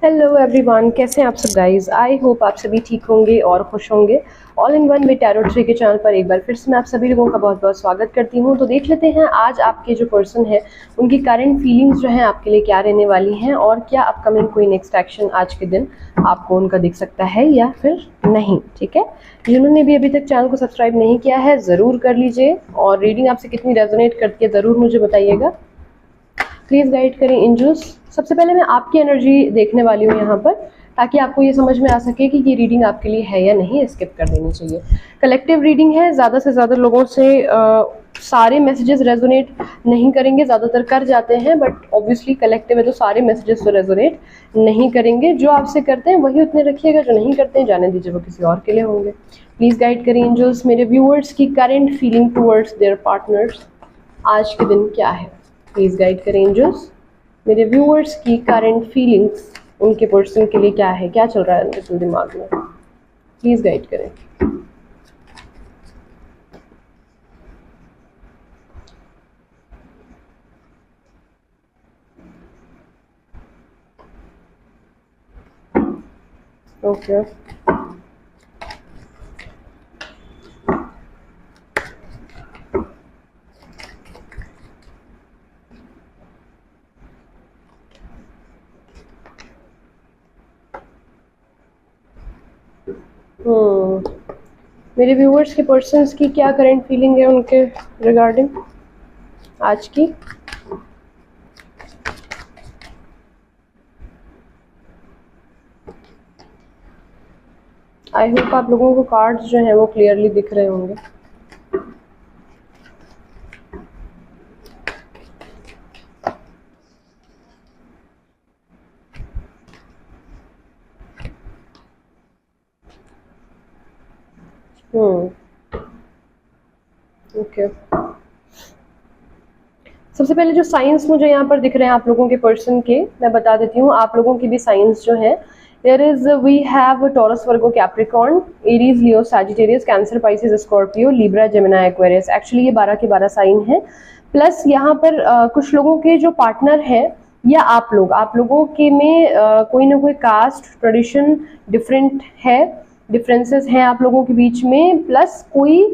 Hello everyone, कैसे हैं आप सब गाइस। आई होप आप सभी ठीक होंगे और खुश होंगे। All in one with tarot tree के चैनल पर एक बार फिर से मैं आप सभी लोगों का बहुत बहुत स्वागत करती हूं। तो देख लेते हैं आज आपके जो पर्सन है उनकी करंट फीलिंग्स जो हैं आपके लिए क्या रहने वाली हैं, और क्या अपकमिंग कोई नेक्स्ट एक्शन आज के दिन आपको उनका दिख सकता है या फिर नहीं। ठीक है, जिन्होंने भी अभी तक चैनल को सब्सक्राइब नहीं किया है ज़रूर कर लीजिए, और रीडिंग आपसे कितनी रेजोनेट करती है ज़रूर मुझे बताइएगा। प्लीज़ गाइड करें एंजल्स। सबसे पहले मैं आपकी एनर्जी देखने वाली हूँ यहाँ पर, ताकि आपको ये समझ में आ सके कि ये रीडिंग आपके लिए है या नहीं। स्किप कर देनी चाहिए। कलेक्टिव रीडिंग है, ज़्यादा से ज़्यादा लोगों से सारे मैसेजेस रेजोनेट नहीं करेंगे, ज़्यादातर कर जाते हैं, बट ऑब्वियसली कलेक्टिव है तो सारे मैसेजेस तो रेजोनेट नहीं करेंगे। जो आपसे करते हैं वही उतने रखिएगा, जो नहीं करते हैं जाने दीजिए, वो किसी और के लिए होंगे। प्लीज़ गाइड करें एंजल्स मेरे व्यूअर्स की current feeling towards their partners आज के दिन क्या है। प्लीज़ गाइड करें एंजल्स मेरे व्यूअर्स की करंट फीलिंग्स उनके पर्सन के लिए क्या है, क्या चल रहा है उनके दिमाग में। प्लीज़ गाइड करें। ओके मेरे व्यूअर्स के पर्सन्स की क्या करंट फीलिंग है उनके रिगार्डिंग आज की। आई होप आप लोगों को कार्ड्स जो हैं वो क्लियरली दिख रहे होंगे। ओके, सबसे पहले जो साइंस मुझे यहाँ पर दिख रहे हैं आप लोगों के पर्सन के, मैं बता देती हूँ। आप लोगों की भी साइंस जो है, there is we have Taurus, Virgo, Capricorn, Aries, Leo, Sagittarius, Cancer, Pisces, Scorpio, Libra, Gemini, Aquarius. Actually ये 12 के 12 साइन है। प्लस यहाँ पर कुछ लोगों के जो पार्टनर है या आप लोगों के में कोई ना कोई कास्ट ट्रेडिशन डिफरेंट है, डिफरेंसेस हैं आप लोगों के बीच में। प्लस कोई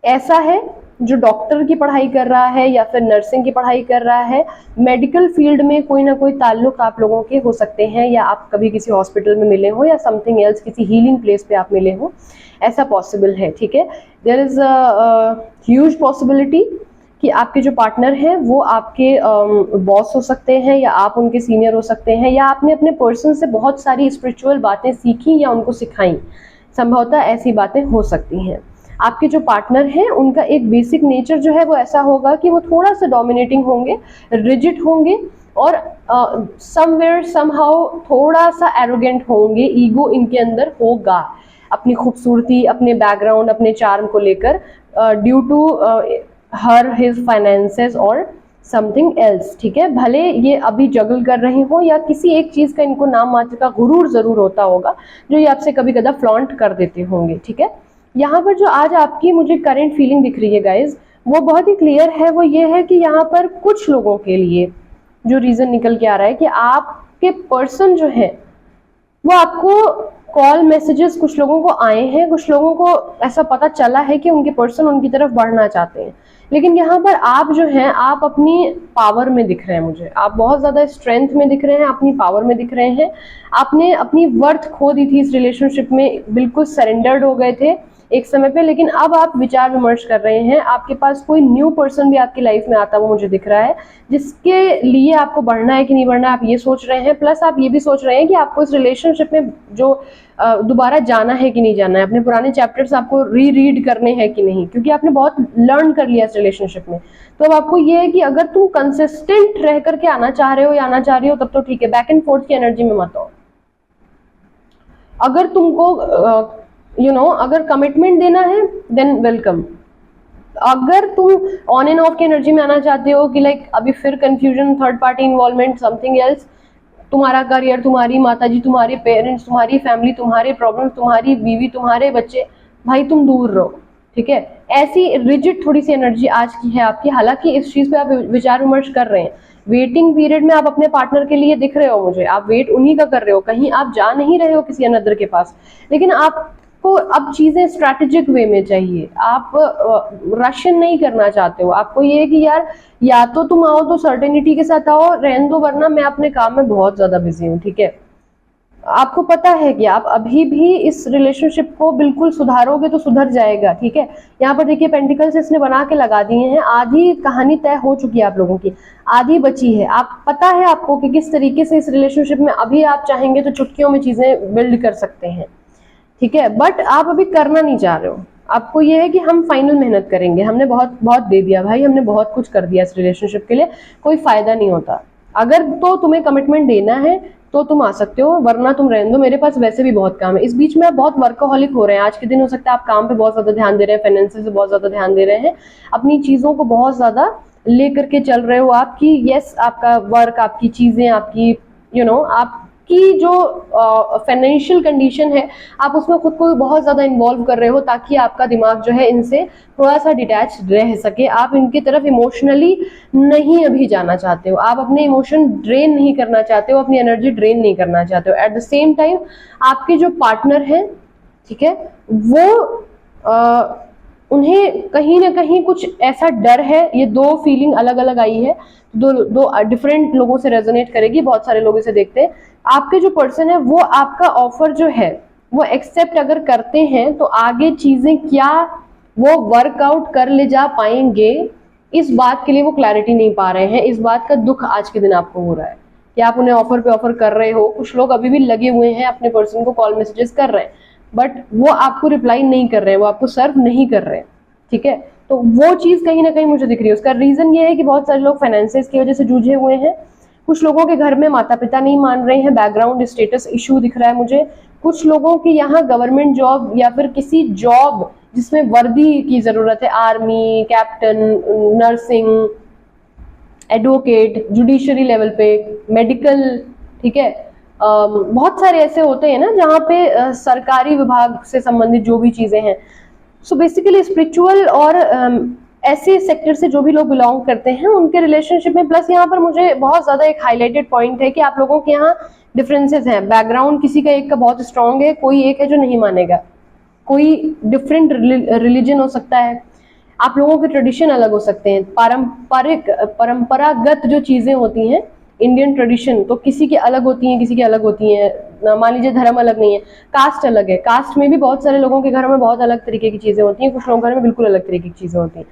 ऐसा है जो डॉक्टर की पढ़ाई कर रहा है या फिर नर्सिंग की पढ़ाई कर रहा है। मेडिकल फील्ड में कोई ना कोई ताल्लुक आप लोगों के हो सकते हैं, या आप कभी किसी हॉस्पिटल में मिले हो या समथिंग एल्स, किसी हीलिंग प्लेस पे आप मिले हो, ऐसा पॉसिबल है। ठीक है, देयर इज ह्यूज पॉसिबिलिटी कि आपके जो पार्टनर हैं वो आपके बॉस हो सकते हैं, या आप उनके सीनियर हो सकते हैं, या आपने अपने पर्सन से बहुत सारी स्पिरिचुअल बातें सीखी या उनको सिखाई। संभवतः ऐसी बातें हो सकती हैं। आपके जो पार्टनर हैं उनका एक बेसिक नेचर जो है वो ऐसा होगा कि वो थोड़ा सा डोमिनेटिंग होंगे, रिजिड होंगे, और समवेयर समहाउ थोड़ा सा एरोगेंट होंगे। ईगो इनके अंदर होगा, अपनी खूबसूरती, अपने बैकग्राउंड, अपने चार्म को लेकर, due to her his finances और समथिंग एल्स। ठीक है, भले ये अभी जगल कर रहे हो या किसी एक चीज का इनको नाम मात्र का गुरूर जरूर होता होगा, जो ये आपसे कभी कदा फ्लॉन्ट कर देते होंगे। ठीक है, यहाँ पर जो आज आपकी मुझे करंट फीलिंग दिख रही है गाइज, वो बहुत ही क्लियर है। वो ये है कि यहाँ पर कुछ लोगों के लिए जो रीजन निकल के आ रहा है कि आपके पर्सन जो है वो आपको कॉल मैसेजेस कुछ लोगों को आए हैं, कुछ लोगों को ऐसा पता चला है कि उनके पर्सन उनकी तरफ बढ़ना चाहते हैं। लेकिन यहाँ पर आप जो हैं, आप अपनी पावर में दिख रहे हैं मुझे, आप बहुत ज्यादा स्ट्रेंथ में दिख रहे हैं, अपनी पावर में दिख रहे हैं। आपने अपनी वर्थ खो दी थी इस रिलेशनशिप में, बिल्कुल सरेंडर्ड हो गए थे एक समय पे, लेकिन अब आप विचार विमर्श कर रहे हैं। आपके पास कोई न्यू पर्सन भी आपकी लाइफ में आता हुआ मुझे दिख रहा है, जिसके लिए आपको बढ़ना है कि नहीं बढ़ना है आप ये सोच रहे हैं। प्लस आप ये भी सोच रहे हैं कि आपको इस रिलेशनशिप में जो दोबारा जाना है कि नहीं जाना है, अपने पुराने चैप्टर्स आपको री रीड करने हैं कि नहीं, क्योंकि आपने बहुत लर्न कर लिया इस रिलेशनशिप में। तो अब आपको ये है कि अगर तुम कंसिस्टेंट रह करके आना चाह रहे हो या आना चाह रही हो तब तो ठीक है, बैक एंड फोर्थ की एनर्जी में मत आओ। अगर तुमको अगर कमिटमेंट देना है देन वेलकम। अगर तुम ऑन एंड ऑफ की एनर्जी में आना चाहते हो कि लाइक अभी फिर confusion, third party involvement, something else, तुम्हारा करियर, तुम्हारी माताजी, तुम्हारे पेरेंट्स, तुम्हारी फैमिली, तुम्हारे प्रॉब्लम, तुम्हारी बीवी, तुम्हारे बच्चे, भाई तुम दूर रहो। ठीक है, ऐसी रिजिड थोड़ी सी एनर्जी आज की है आपकी। हालांकि इस चीज पे आप विचार विमर्श कर रहे हैं, वेटिंग पीरियड में आप अपने पार्टनर के लिए दिख रहे हो मुझे, आप वेट उन्हीं का कर रहे हो, कहीं आप जा नहीं रहे हो किसी अनदर के पास, लेकिन आपको अब चीजें स्ट्रैटेजिक वे में चाहिए, आप रशन नहीं करना चाहते हो। आपको ये है कि यार या तो तुम आओ तो सर्टेनिटी के साथ आओ, रहने दो, वरना मैं अपने काम में बहुत ज्यादा बिजी हूँ, ठीक है। आपको पता है कि आप अभी भी इस रिलेशनशिप को बिल्कुल सुधारोगे तो सुधर जाएगा, ठीक है। यहाँ पर देखिए पेंटिकल्स इसने बना के लगा दिए हैं, आधी कहानी तय हो चुकी है आप लोगों की, आधी बची है। आप पता है आपको कि किस तरीके से इस रिलेशनशिप में अभी आप चाहेंगे तो चुटकियों में चीजें बिल्ड कर सकते हैं, ठीक है, बट आप अभी करना नहीं चाह रहे हो। आपको ये है कि हम फाइनल मेहनत करेंगे, हमने बहुत बहुत दे दिया भाई, हमने बहुत कुछ कर दिया इस रिलेशनशिप के लिए, कोई फायदा नहीं होता। अगर तो तुम्हें कमिटमेंट देना है तो तुम आ सकते हो, वरना तुम रहने दो, मेरे पास वैसे भी बहुत काम है। इस बीच में आप बहुत वर्कहोलिक हो रहे हैं, आज के दिन हो सकता है आप काम पे बहुत ज्यादा ध्यान दे रहे हैं, फाइनेंसेस पे बहुत ज्यादा ध्यान दे रहे हैं, अपनी चीजों को बहुत ज्यादा लेकर के चल रहे हो आपकी, यस आपका वर्क, आपकी चीजें, आपकी आपकी जो फाइनेंशियल कंडीशन है आप उसमें खुद को बहुत ज्यादा इन्वॉल्व कर रहे हो, ताकि आपका दिमाग जो है इनसे थोड़ा सा डिटैच रह सके। आप इनकी तरफ इमोशनली नहीं अभी जाना चाहते हो, आप अपने इमोशन ड्रेन नहीं करना चाहते हो, अपनी एनर्जी ड्रेन नहीं करना चाहते हो। एट द सेम टाइम आपके जो पार्टनर हैं, ठीक है, वो उन्हें कहीं ना कहीं कुछ ऐसा डर है, ये दो फीलिंग अलग अलग आई है, दो डिफरेंट लोगों से रेजोनेट करेगी, बहुत सारे लोग इसे देखते हैं। आपके जो पर्सन है वो आपका ऑफर जो है वो एक्सेप्ट अगर करते हैं तो आगे चीजें क्या वो वर्कआउट कर ले जा पाएंगे, इस बात के लिए वो क्लैरिटी नहीं पा रहे हैं। इस बात का दुख आज के दिन आपको हो रहा है कि आप उन्हें ऑफर पे ऑफर कर रहे हो, कुछ लोग अभी भी लगे हुए हैं अपने पर्सन को कॉल मैसेजेस कर रहे हैं, बट वो आपको रिप्लाई नहीं कर रहे हैं, वो आपको सर्व नहीं कर रहे हैं, ठीक है। तो वो चीज कहीं ना कहीं मुझे दिख रही है। उसका रीजन ये है कि बहुत सारे लोग फाइनेंसेस की वजह से जूझे हुए हैं, कुछ लोगों के घर में माता पिता नहीं मान रहे हैं, बैकग्राउंड स्टेटस इशू दिख रहा है मुझे, कुछ लोगों की यहाँ गवर्नमेंट जॉब या फिर किसी जॉब जिसमें वर्दी की जरूरत है, army, captain, nursing, advocate, judiciary level पे, मेडिकल, ठीक है, बहुत सारे ऐसे होते हैं ना जहाँ पे सरकारी विभाग से संबंधित जो भी चीजें हैं। सो बेसिकली स्पिरिचुअल और ऐसे सेक्टर से जो भी लोग बिलोंग करते हैं उनके रिलेशनशिप में, प्लस यहाँ पर मुझे बहुत ज्यादा एक हाईलाइटेड पॉइंट है कि आप लोगों के यहाँ डिफरेंसेस हैं, बैकग्राउंड किसी का एक का बहुत स्ट्रांग है, कोई एक है जो नहीं मानेगा, कोई डिफरेंट रिलीजन हो सकता है, आप लोगों के ट्रेडिशन अलग हो सकते हैं, परंपरागत जो चीजें होती हैं इंडियन ट्रेडिशन तो किसी की अलग होती हैं, किसी की अलग होती हैं। मान लीजिए धर्म अलग नहीं है, कास्ट अलग है, कास्ट में भी बहुत सारे लोगों के घर में बहुत अलग तरीके की चीजें होती हैं, कुछ लोगों के घर में बिल्कुल अलग तरीके की चीजें होती हैं।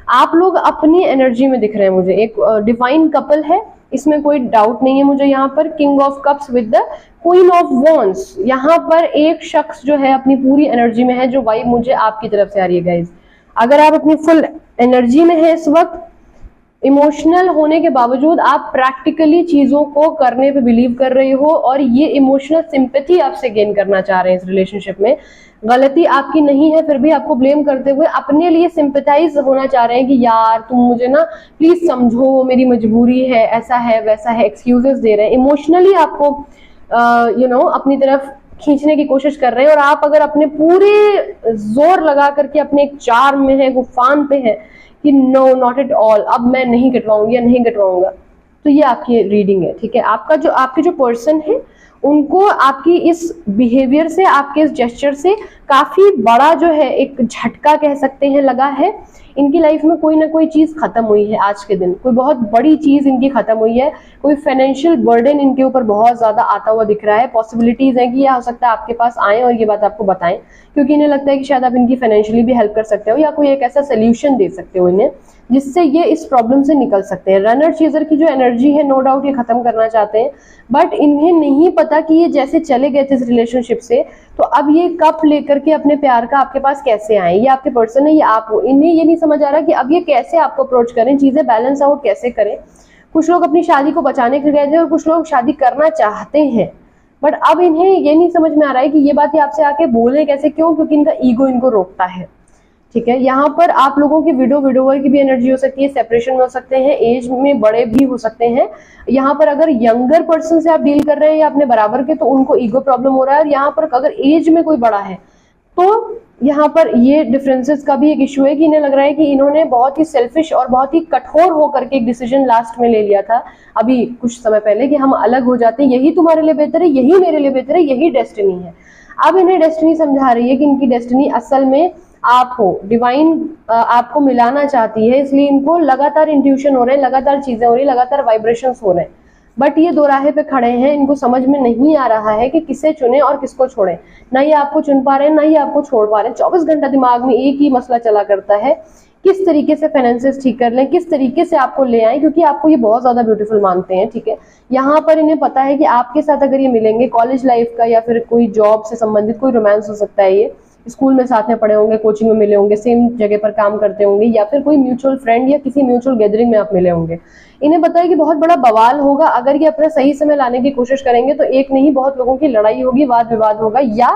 आप लोग अपनी एनर्जी में दिख रहे हैं मुझे, एक डिवाइन कपल है, इसमें कोई डाउट नहीं है मुझे। यहाँ पर king of cups with the queen of wands, यहाँ पर एक शख्स जो है अपनी पूरी एनर्जी में है, जो वाइब मुझे आपकी तरफ से आ रही है गाइज। अगर आप अपनी फुल एनर्जी में है इस वक्त, इमोशनल होने के बावजूद आप प्रैक्टिकली चीजों को करने पे बिलीव कर रहे हो और ये इमोशनल सिंपैथी आपसे गेन करना चाह रहे हैं इस रिलेशनशिप में। गलती आपकी नहीं है, फिर भी आपको ब्लेम करते हुए अपने लिए सिंपैथाइज होना चाह रहे हैं कि यार तुम मुझे ना प्लीज समझो, मेरी मजबूरी है, ऐसा है वैसा है, एक्सक्यूजेस दे रहे हैं, इमोशनली आपको अपनी तरफ खींचने की कोशिश कर रहे हैं। और आप अगर अपने पूरे जोर लगा करके अपने एक चार्म में है, गुफान पे है कि नो नॉट एट ऑल, अब मैं नहीं कटवाऊंगी या नहीं कटवाऊंगा, तो ये आपकी रीडिंग है, ठीक है। आपके जो पर्सन है उनको आपकी इस बिहेवियर से, आपके इस जेस्चर से काफी बड़ा जो है एक झटका कह सकते हैं लगा है। इनकी लाइफ में कोई ना कोई चीज खत्म हुई है आज के दिन, कोई बहुत बड़ी चीज इनकी खत्म हुई है, कोई फाइनेंशियल बर्डन इनके ऊपर बहुत ज्यादा आता हुआ दिख रहा है। पॉसिबिलिटीज है कि यह हो सकता है आपके पास आए और ये बात आपको बताएं, क्योंकि इन्हें लगता है कि शायद आप इनकी फाइनेंशियली भी हेल्प कर सकते हो या कोई एक ऐसा सोल्यूशन दे सकते हो इन्हें जिससे ये इस प्रॉब्लम से निकल सकते हैं। रनर चीजर की जो एनर्जी है नो डाउट ये खत्म करना चाहते हैं, बट इन्हें नहीं पता कि ये जैसे चले गए थे इस रिलेशनशिप से, तो अब ये कप लेकर के अपने प्यार का आपके पास कैसे आए। ये आपके पर्सन है, ये आप हो। इन्हें ये नहीं समझ आ रहा कि अब ये कैसे आपको अप्रोच करें, चीजें बैलेंस आउट कैसे करें। कुछ लोग अपनी शादी को बचाने के लिए गए थे और कुछ लोग शादी करना चाहते हैं, बट अब इन्हें ये नहीं समझ में आ रहा है कि ये बात ये आपसे आके बोले कैसे, क्यों, क्योंकि इनका ईगो इनको रोकता है, ठीक है। यहाँ पर आप लोगों की विडोवर की भी एनर्जी हो सकती है, सेपरेशन में हो सकते हैं, एज में बड़े भी हो सकते हैं। यहाँ पर अगर यंगर पर्सन से आप डील कर रहे हैं या अपने बराबर के, तो उनको ईगो प्रॉब्लम हो रहा है। और यहाँ पर अगर एज में कोई बड़ा है तो यहाँ पर ये डिफरेंसेस का भी एक इशू है कि इन्हें लग रहा है कि इन्होंने बहुत ही सेल्फिश और बहुत ही कठोर होकर के एक डिसीजन लास्ट में ले लिया था अभी कुछ समय पहले कि हम अलग हो जाते हैं, यही तुम्हारे लिए बेहतर है, यही मेरे लिए बेहतर है, यही डेस्टिनी है। अब इन्हें डेस्टिनी समझा रही है कि इनकी डेस्टिनी असल में आप हो, डिवाइन आपको मिलाना चाहती है, इसलिए इनको लगातार इंट्यूशन हो रहे हैं, लगातार चीजें हो रही है, लगातार वाइब्रेशंस हो रहे हैं। बट ये दो राहे पे खड़े हैं, इनको समझ में नहीं आ रहा है कि किसे चुने और किसको छोड़े। ना ये आपको चुन पा रहे हैं, ना ही आपको छोड़ पा रहे हैं। 24 घंटा दिमाग में एक ही मसला चला करता है, किस तरीके से फाइनेंसेस ठीक कर लें, किस तरीके से आपको ले आए, क्योंकि आपको ये बहुत ज्यादा ब्यूटीफुल मानते हैं। ठीक है, यहाँ पर इन्हें पता है कि आपके साथ अगर ये मिलेंगे, कॉलेज लाइफ का या फिर कोई जॉब से संबंधित कोई रोमांस हो सकता है, ये स्कूल में साथ में पढ़े होंगे, कोचिंग में मिले होंगे, सेम जगह पर काम करते होंगे, या फिर कोई म्यूचुअल फ्रेंड या किसी म्यूचुअल गैदरिंग में आप मिले होंगे। इन्हें पता है कि बहुत बड़ा बवाल होगा अगर ये अपना सही समय लाने की कोशिश करेंगे, तो एक नहीं बहुत लोगों की लड़ाई होगी, वाद विवाद होगा, या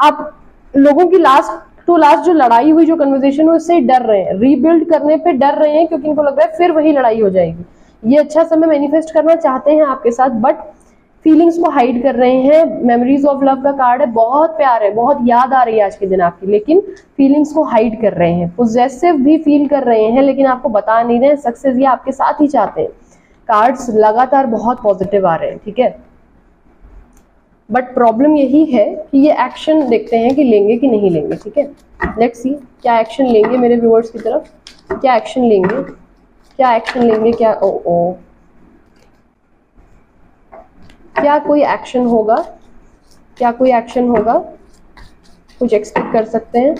आप लोगों की लास्ट टू लास्ट जो लड़ाई हुई, जो कन्वर्सेशन हुई, उससे डर रहे हैं, रीबिल्ड करने पे डर रहे हैं, क्योंकि इनको लग रहा है फिर वही लड़ाई हो जाएगी। ये अच्छा समय मैनिफेस्ट करना चाहते हैं आपके साथ, बट फीलिंग्स को हाइड कर रहे हैं। मेमोरीज ऑफ लव का कार्ड है, बहुत प्यार है, बहुत याद आ रही है आज के दिन आपकी, लेकिन फीलिंग्स को हाइड कर रहे हैं। पोजेसिव भी फील कर रहे हैं, लेकिन आपको बता नहीं रहे हैं। सक्सेस ये आपके साथ ही चाहते हैं। कार्ड्स लगातार बहुत पॉजिटिव आ रहे हैं, ठीक है, बट प्रॉब्लम यही है कि ये एक्शन देखते हैं कि लेंगे कि नहीं लेंगे। ठीक है, लेट्स सी क्या एक्शन लेंगे मेरे व्यूअर्स की तरफ, क्या एक्शन लेंगे, क्या एक्शन लेंगे, क्या क्या कोई एक्शन होगा, क्या कोई एक्शन होगा, कुछ एक्सपेक्ट कर सकते हैं।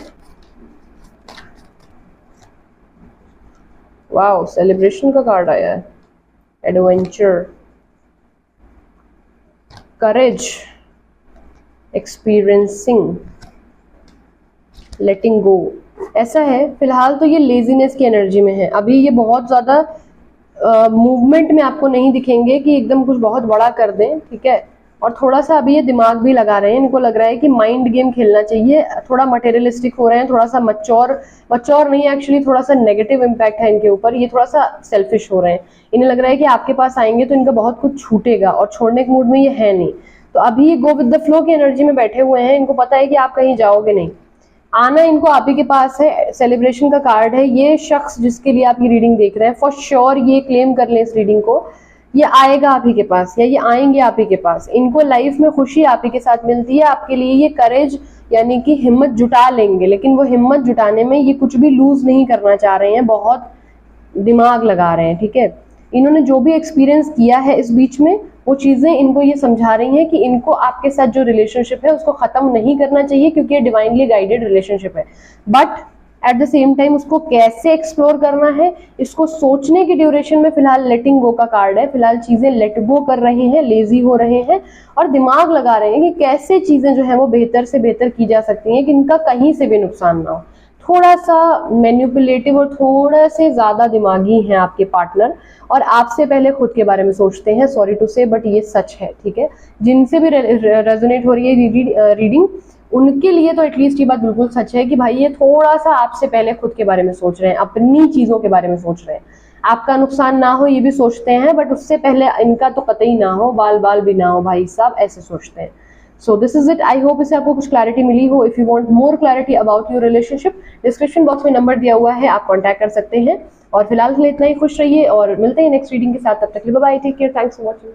वाओ, सेलिब्रेशन का कार्ड आया है, एडवेंचर, करेज, एक्सपीरियंसिंग, लेटिंग गो। ऐसा है फिलहाल तो ये लेजीनेस की एनर्जी में है। अभी ये बहुत ज्यादा मूवमेंट में आपको नहीं दिखेंगे कि एकदम कुछ बहुत बड़ा कर दें। ठीक है, और थोड़ा सा अभी ये दिमाग भी लगा रहे हैं। इनको लग रहा है कि माइंड गेम खेलना चाहिए, थोड़ा मटेरियलिस्टिक हो रहे हैं, थोड़ा सा मच्योर नहीं, एक्चुअली थोड़ा सा नेगेटिव इम्पैक्ट है इनके ऊपर। ये थोड़ा सा सेल्फिश हो रहे हैं। इन्हें लग रहा है कि आपके पास आएंगे तो इनका बहुत कुछ छूटेगा, और छोड़ने के मूड में ये है नहीं। तो अभी ये गो विद द फ्लो की एनर्जी में बैठे हुए हैं। इनको पता है कि आप कहीं जाओगे नहीं, आना इनको आप ही के पास है। सेलिब्रेशन का कार्ड है। ये शख्स जिसके लिए आप ये रीडिंग देख रहे हैं, फॉर श्योर ये क्लेम कर लें इस रीडिंग को, ये आएगा आप ही के पास, या ये आएंगे आप ही के पास। इनको लाइफ में खुशी आप ही के साथ मिलती है। आपके लिए ये करेज यानी कि हिम्मत जुटा लेंगे, लेकिन वो हिम्मत जुटाने में ये कुछ भी लूज नहीं करना चाह रहे हैं, बहुत दिमाग लगा रहे हैं। ठीक है, इन्होंने जो भी एक्सपीरियंस किया है इस बीच में, वो चीजें इनको ये समझा रही हैं कि इनको आपके साथ जो रिलेशनशिप है उसको खत्म नहीं करना चाहिए, क्योंकि ये डिवाइनली गाइडेड रिलेशनशिप है। But at the same time उसको कैसे एक्सप्लोर करना है, इसको सोचने की ड्यूरेशन में फिलहाल लेटिंग गो का कार्ड है। फिलहाल चीजें लेट गो कर रहे हैं, लेजी हो रहे हैं, और दिमाग लगा रहे हैं कि कैसे चीजें जो है वो बेहतर से बेहतर की जा सकती हैं, कि इनका कहीं से भी नुकसान ना हो। थोड़ा सा मैनिपुलेटिव और थोड़ा से ज्यादा दिमागी हैं आपके पार्टनर, और आपसे पहले खुद के बारे में सोचते हैं। सॉरी टू से, बट ये सच है। ठीक है, जिनसे भी रेजोनेट हो रही है रीडिंग, उनके लिए तो एटलीस्ट ये बात बिल्कुल सच है कि भाई ये थोड़ा सा आपसे पहले खुद के बारे में सोच रहे हैं, अपनी चीजों के बारे में सोच रहे हैं। आपका नुकसान ना हो ये भी सोचते हैं, बट उससे पहले इनका तो कतई ना हो, बाल बाल भी ना हो भाई साहब, ऐसे सोचते हैं। So this is it. I hope इससे आपको कुछ क्लैरिटी मिली हो। If you want more clarity about your relationship, description box में नंबर दिया हुआ है, आप कॉन्टैक्ट कर सकते हैं। और फिलहाल के लिए इतना ही, खुश रहिए और मिलते हैं नेक्स्ट रीडिंग के साथ। तब तक के लिए bye bye, take care, thanks for watching.